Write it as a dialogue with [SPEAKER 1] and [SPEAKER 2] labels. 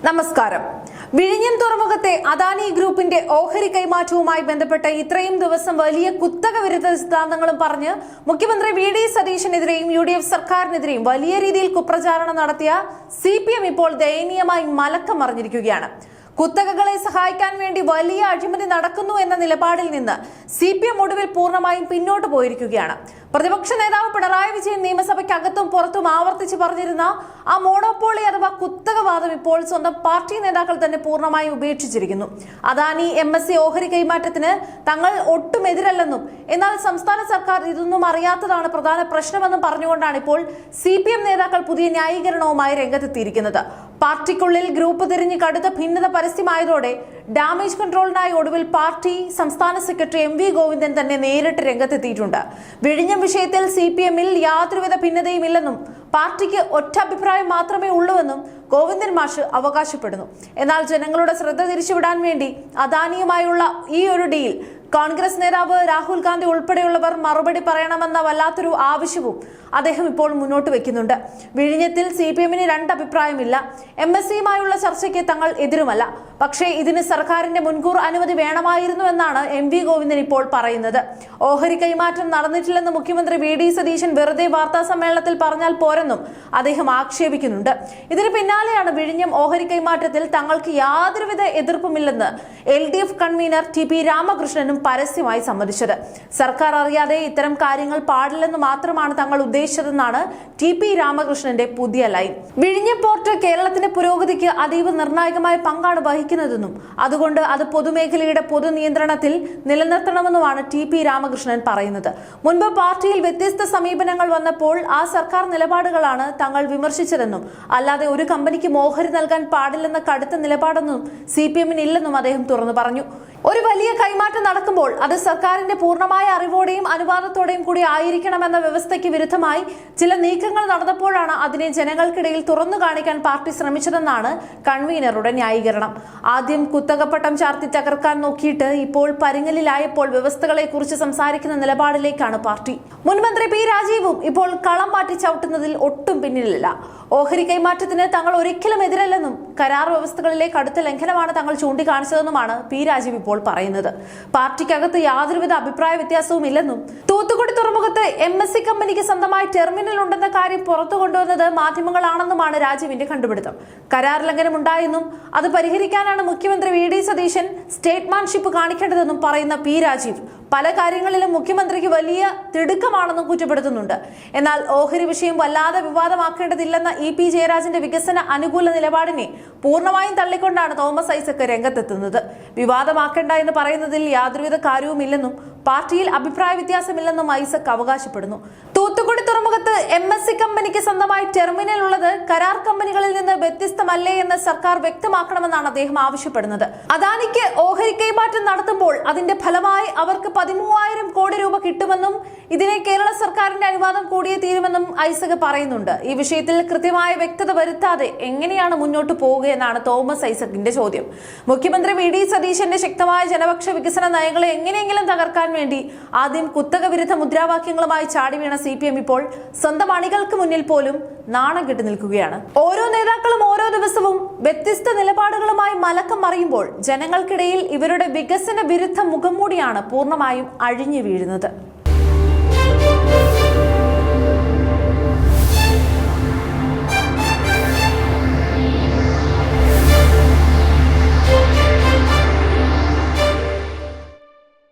[SPEAKER 1] നമസ്കാരം. വിഴിഞ്ഞം തുറമുഖത്തെ അദാനി ഗ്രൂപ്പിന്റെ ഓഹരി കൈമാറ്റവുമായി ബന്ധപ്പെട്ട് ഇത്രയും ദിവസം വലിയ കുത്തക വിരുദ്ധ സിദ്ധാന്തങ്ങളും പറഞ്ഞ് മുഖ്യമന്ത്രി വി.ഡി. സതീശനെതിരെയും UDF സർക്കാരിനെതിരെയും വലിയ രീതിയിൽ കുപ്രചാരണം നടത്തിയ CPM ഇപ്പോൾ ദയനീയമായി മലക്കം മറിഞ്ഞിരിക്കുകയാണ്. കുത്തകകളെ സഹായിക്കാൻ വേണ്ടി വലിയ അഴിമതി നടക്കുന്നു എന്ന നിലപാടിൽ നിന്ന് CPM ഒടുവിൽ പൂർണ്ണമായും പിന്നോട്ട് പോയിരിക്കുകയാണ്. പ്രതിപക്ഷ നേതാവ് പിണറായി വിജയൻ നിയമസഭയ്ക്കകത്തും പുറത്തും ആവർത്തിച്ച് പറഞ്ഞിരുന്ന ആ മോണോപോളി അഥവാ കുത്തകവാദം ഇപ്പോൾ സ്വന്തം പാർട്ടി നേതാക്കൾ തന്നെ പൂർണ്ണമായും ഉപേക്ഷിച്ചിരിക്കുന്നു. അദാനി MSC ഓഹരി കൈമാറ്റത്തിന് തങ്ങൾ ഒട്ടും എതിരല്ലെന്നും എന്നാൽ സംസ്ഥാന സർക്കാർ ഇതൊന്നും അറിയാത്തതാണ് പ്രധാന പ്രശ്നമെന്നും പറഞ്ഞുകൊണ്ടാണ് ഇപ്പോൾ CPM നേതാക്കൾ പുതിയ ന്യായീകരണവുമായി രംഗത്തെത്തിയിരിക്കുന്നത്. പാർട്ടിക്കുള്ളിൽ ഗ്രൂപ്പ് തിരിഞ്ഞ് കടുത്ത ഭിന്നത പരസ്യമായതോടെ ഡാമേജ് കൺട്രോളിനായി ഒടുവിൽ പാർട്ടി സംസ്ഥാന സെക്രട്ടറി MV ഗോവിന്ദൻ തന്നെ നേരിട്ട് രംഗത്തെത്തിയിട്ടുണ്ട്. വിഴിഞ്ഞം വിഷയത്തിൽ CPM-ൽ യാതൊരുവിധ ഭിന്നതയും ഇല്ലെന്നും പാർട്ടിക്ക് ഒറ്റ അഭിപ്രായം മാത്രമേ ഉള്ളൂവെന്നും ഗോവിന്ദൻ മാഷ് അവകാശപ്പെടുന്നു. എന്നാൽ ജനങ്ങളുടെ ശ്രദ്ധ തിരിച്ചുവിടാൻ വേണ്ടി അദാനിയുമായുള്ള ഈ ഒരു ഡീൽ കോൺഗ്രസ് നേതാവ് രാഹുൽ ഗാന്ധി ഉൾപ്പെടെയുള്ളവർ മറുപടി പറയണമെന്ന വല്ലാത്തൊരു ആവശ്യവും അദ്ദേഹം ഇപ്പോൾ മുന്നോട്ട് വെക്കുന്നുണ്ട്. വിഴിഞ്ഞത്തിൽ CPM-ന് രണ്ട് അഭിപ്രായമില്ല. MSCയുമായുള്ള ചർച്ചയ്ക്ക് തങ്ങൾ എതിരുമല്ല. പക്ഷേ ഇതിന് സർക്കാരിന്റെ മുൻകൂർ അനുമതി വേണമായിരുന്നു എന്നാണ് MV ഗോവിന്ദൻ ഇപ്പോൾ പറയുന്നത്. ഓഹരി കൈമാറ്റം നടന്നിട്ടില്ലെന്ന് മുഖ്യമന്ത്രി വി.ഡി. സതീശൻ വെറുതെ വാർത്താ സമ്മേളനത്തിൽ പറഞ്ഞാൽ പോരെന്നും അദ്ദേഹം ആക്ഷേപിക്കുന്നുണ്ട്. ഇതിന് പിന്നാലെയാണ് വിഴിഞ്ഞം ഓഹരി കൈമാറ്റത്തിൽ തങ്ങൾക്ക് യാതൊരുവിധ എതിർപ്പുമില്ലെന്ന് LDF കൺവീനർ TP രാമകൃഷ്ണനും പരസ്യമായി സമ്മതിച്ചത്. സർക്കാർ അറിയാതെ ഇത്തരം കാര്യങ്ങൾ പാടില്ലെന്ന് മാത്രമാണ് തങ്ങൾ ഉദ്ദേശിച്ചതെന്നാണ് TP രാമകൃഷ്ണന്റെ പുതിയ ലൈൻ. വിഴിഞ്ഞം പോർട്ട് കേരളത്തിന്റെ പുരോഗതിക്ക് അതീവ നിർണായകമായ പങ്കാണ് വഹിക്കുന്നതെന്നും അതുകൊണ്ട് അത് പൊതുമേഖലയുടെ പൊതു നിയന്ത്രണത്തിൽ നിലനിർത്തണമെന്നുമാണ് TP രാമകൃഷ്ണൻ പറയുന്നത്. മുൻപ് പാർട്ടിയിൽ വ്യത്യസ്ത സമീപനങ്ങൾ വന്നപ്പോൾ ആ സർക്കാർ നിലപാടുകളാണ് തങ്ങൾ വിമർശിച്ചതെന്നും അല്ലാതെ ഒരു കമ്പനിക്ക് ഓഹരി നൽകാൻ പാടില്ലെന്ന കടുത്ത നിലപാടൊന്നും CPM-ന് ഇല്ലെന്നും അദ്ദേഹം തുറന്നു പറഞ്ഞു. ഒരു വലിയ കൈമാറ്റം നടക്കുമ്പോൾ അത് സർക്കാരിന്റെ പൂർണ്ണമായ അറിവോടെയും അനുവാദത്തോടെയും കൂടി ആയിരിക്കണമെന്ന വ്യവസ്ഥയ്ക്ക് വിരുദ്ധമായി ചില നീക്കങ്ങൾ നടന്നപ്പോഴാണ് അതിനെ ജനങ്ങൾക്കിടയിൽ തുറന്നു കാണിക്കാൻ പാർട്ടി ശ്രമിച്ചതെന്നാണ് കൺവീനറുടെ ന്യായീകരണം. ആദ്യം കുത്തകപ്പട്ടം ചാർത്തി തകർക്കാൻ നോക്കിയിട്ട് ഇപ്പോൾ പരിങ്ങലിലായപ്പോൾ വ്യവസ്ഥകളെ കുറിച്ച് സംസാരിക്കുന്ന നിലപാടിലേക്കാണ് പാർട്ടി. മുൻമന്ത്രി P. രാജീവും ഇപ്പോൾ കളം മാറ്റി ചവിട്ടുന്നതിൽ ഒട്ടും പിന്നിലില്ല. ഓഹരി കൈമാറ്റത്തിന് തങ്ങൾ ഒരിക്കലും എതിരല്ലെന്നും കരാർ വ്യവസ്ഥകളിലെ കടുത്ത ലംഘനമാണ് തങ്ങൾ ചൂണ്ടിക്കാണിച്ചതെന്നുമാണ് P. രാജീവ് ഇപ്പോൾ പറയുന്നത്. പാർട്ടിക്കകത്ത് യാതൊരുവിധ അഭിപ്രായ വ്യത്യാസവും ഇല്ലെന്നും തൂത്തുക്കുടി തുറമുഖത്ത് MSC കമ്പനിക്ക് സ്വന്തമായി ടെർമിനൽ ഉണ്ടെന്ന കാര്യം പുറത്തു കൊണ്ടുവന്നത് മാധ്യമങ്ങളാണെന്നുമാണ് രാജീവിന്റെ കണ്ടുപിടുത്തം. കരാർ ലംഘനം ഉണ്ടായെന്നും അത് പരിഹരിക്കാനാണ് മുഖ്യമന്ത്രി വി.ഡി. സതീശൻ സ്റ്റേറ്റ്മാൻഷിപ്പ് കാണിക്കേണ്ടതെന്നും പറയുന്ന P. രാജീവ് പല കാര്യങ്ങളിലും മുഖ്യമന്ത്രിക്ക് വലിയ തിടുക്കമാണെന്നും കുറ്റപ്പെടുത്തുന്നുണ്ട്. എന്നാൽ ഓഹരി വിഷയം വല്ലാതെ വിവാദമാക്കേണ്ടതില്ലെന്ന EP ജയരാജന്റെ വികസന അനുകൂല നിലപാടിനെ പൂർണ്ണമായും തള്ളിക്കൊണ്ടാണ് തോമസ് ഐസക് രംഗത്തെത്തുന്നത്. വിവാദമാക്കേണ്ട എന്ന് പറയുന്നതിൽ യാതൊരുവിധ കാര്യവുമില്ലെന്നും പാർട്ടിയിൽ അഭിപ്രായ വ്യത്യാസമില്ലെന്നും ഐസക് അവകാശപ്പെടുന്നു. തൂത്തുക്കുടി തുറമുഖത്ത് MSC കമ്പനിക്ക് സ്വന്തമായി ടെർമിനൽ ഉള്ളത് കരാർ കമ്പനികളിൽ നിന്ന് വ്യത്യസ്തമല്ലേ എന്ന് സർക്കാർ വ്യക്തമാക്കണമെന്നാണ് അദ്ദേഹം ആവശ്യപ്പെടുന്നത്. അദാനിക്ക് ഓഹരി കൈമാറ്റം നടത്തുമ്പോൾ അതിന്റെ ഫലമായി അവർക്ക് 13,000 കോടി രൂപ കിട്ടുമെന്നും ഇതിനെ കേരള സർക്കാരിന്റെ അനുവാദം കൂടിയേ തീരുമെന്നും ഐസക് പറയുന്നുണ്ട്. ഈ വിഷയത്തിൽ കൃത്യമായ വ്യക്തത വരുത്താതെ എങ്ങനെയാണ് മുന്നോട്ട് പോവുക എന്നാണ് തോമസ് ഐസക്കിന്റെ ചോദ്യം. മുഖ്യമന്ത്രി വി.ഡി. സതീശന്റെ ശക്തമായ ജനപക്ഷ വികസന നയങ്ങളെ എങ്ങനെയെങ്കിലും തകർക്കാൻ വേണ്ടി ആദ്യം കുത്തക വിരുദ്ധ മുദ്രാവാക്യങ്ങളുമായി ചാടി വീണ CPM ഇപ്പോൾ സ്വന്തം അണികൾക്ക് മുന്നിൽ പോലും നാണം കെട്ടി നിൽക്കുകയാണ്. ഓരോ നേതാക്കളും ഓരോ ദിവസവും വ്യത്യസ്ത നിലപാടുകളുമായി മലക്കം മറിയുമ്പോൾ ജനങ്ങൾക്കിടയിൽ ഇവരുടെ വികസന വിരുദ്ധ മുഖംമൂടിയാണ് പൂർണ്ണമായും അഴിഞ്ഞു വീഴുന്നത്.